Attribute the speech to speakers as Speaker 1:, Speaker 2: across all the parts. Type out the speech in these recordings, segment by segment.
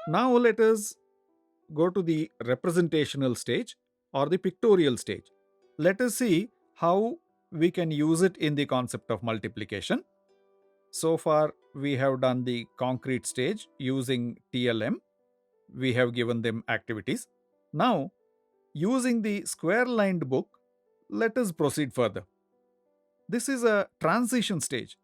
Speaker 1: Now let us go to the representational stage or the pictorial stage. Let us see how we can use it in the concept of multiplication. So far, we have done the concrete stage using TLM. We have given them activities. Now, using the square lined book, let us proceed further. This is a transition stage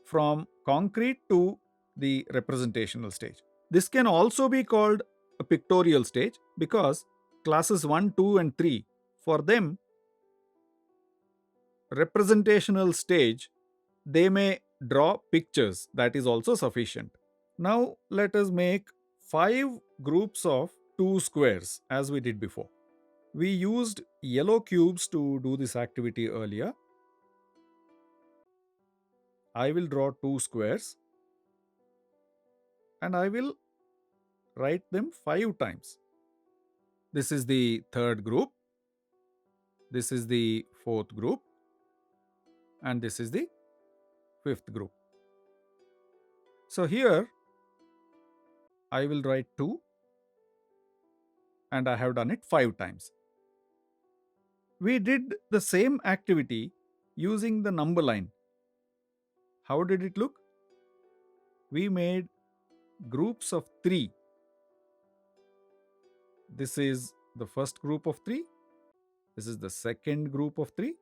Speaker 1: from concrete to the representational stage. This can also be called a pictorial stage because classes 1, 2, and 3, for them, representational stage, they may draw pictures. That is also sufficient. Now, let us make 5 groups of 2 squares as we did before. We used yellow cubes to do this activity earlier. I will draw 2 squares and I will write them 5 times. This is the third group, this is the fourth group, and this is the fifth group. So here I will write 2 and I have done it 5 times. We did the same activity using the number line. How did it look? We made groups of 3. This is the first group of 3. This is the second group of 3.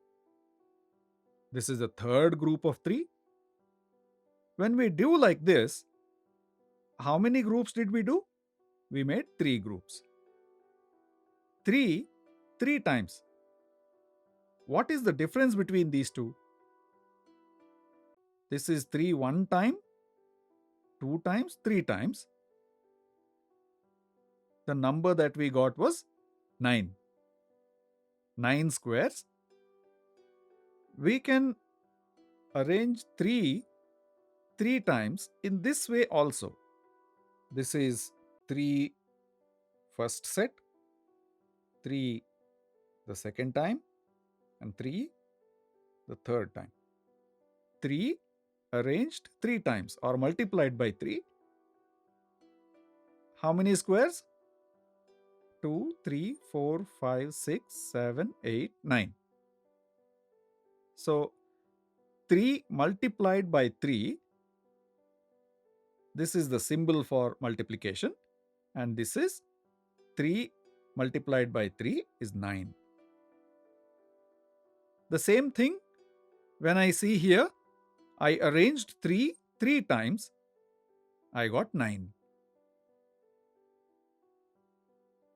Speaker 1: This is the third group of 3. When we do like this, how many groups did we do? We made 3 groups. 3 times. What is the difference between these two? This is 3 one time, 2 times, 3 times. The number that we got was 9. 9 squares. We can arrange 3 times in this way also. This is 3 first set, 3 the second time, and 3 the third time. 3 arranged 3 times or multiplied by 3. How many squares? 2, 3, 4, 5, 6, 7, 8, 9. So 3 multiplied by 3, this is the symbol for multiplication, and this is 3 multiplied by 3 is 9. The same thing when I see here, I arranged 3 times, I got 9.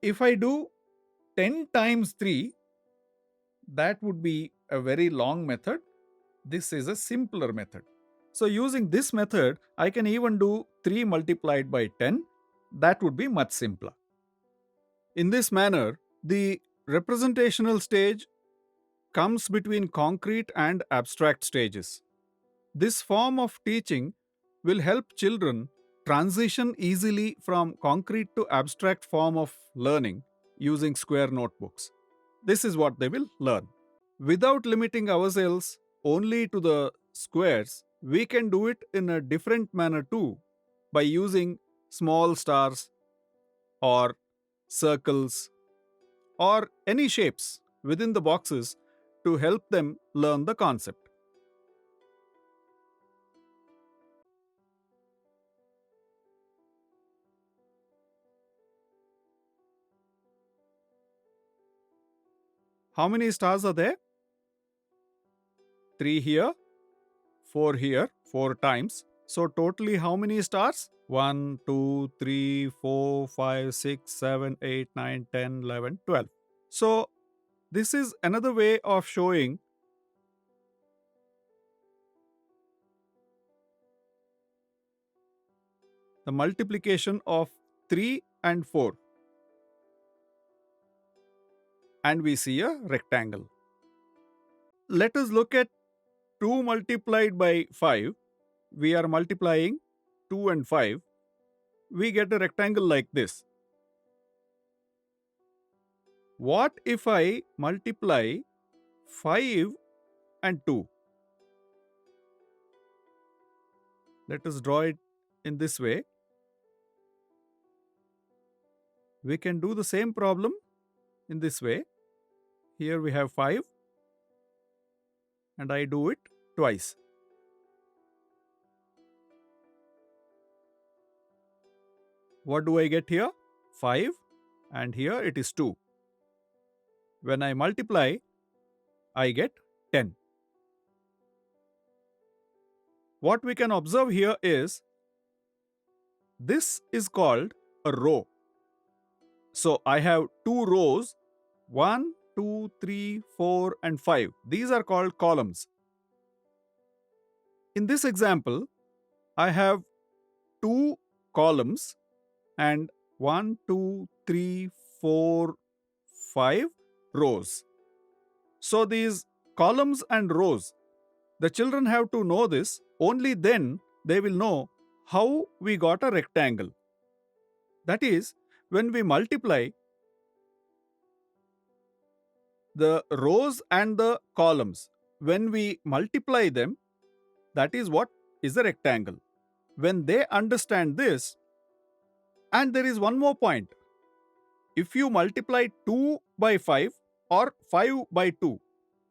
Speaker 1: If I do 10 times 3, that would be a very long method. This is a simpler method. So using this method, I can even do 3 multiplied by 10. That would be much simpler. In this manner, the representational stage comes between concrete and abstract stages. This form of teaching will help children transition easily from concrete to abstract form of learning using square notebooks. This is what they will learn. Without limiting ourselves only to the squares, we can do it in a different manner too by using small stars or circles or any shapes within the boxes to help them learn the concept. How many stars are there? 3 here, 4 here, 4 times. So, totally how many stars? 1, 2, 3, 4, 5, 6, 7, 8, 9, 10, 11, 12. So, this is another way of showing the multiplication of 3 and 4. And we see a rectangle. Let us look at 2 multiplied by 5. We are multiplying 2 and 5. We get a rectangle like this. What if I multiply 5 and 2? Let us draw it in this way. We can do the same problem in this way. Here we have 5 and I do it twice. What do I get here? 5 and here it is 2. When I multiply, I get 10. What we can observe here is this is called a row. So I have 2 rows, 1, 2, 3, 4 and 5. These are called columns. In this example, I have 2 columns and 1, 2, 3, 4, 5 rows. So these columns and rows, the children have to know this, only then they will know how we got a rectangle. That is, when we multiply the rows and the columns, when we multiply them, that is what is a rectangle. When they understand this, and there is one more point. If you multiply 2 by 5 or 5 by 2,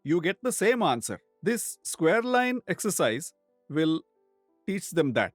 Speaker 1: you get the same answer. This square line exercise will teach them that.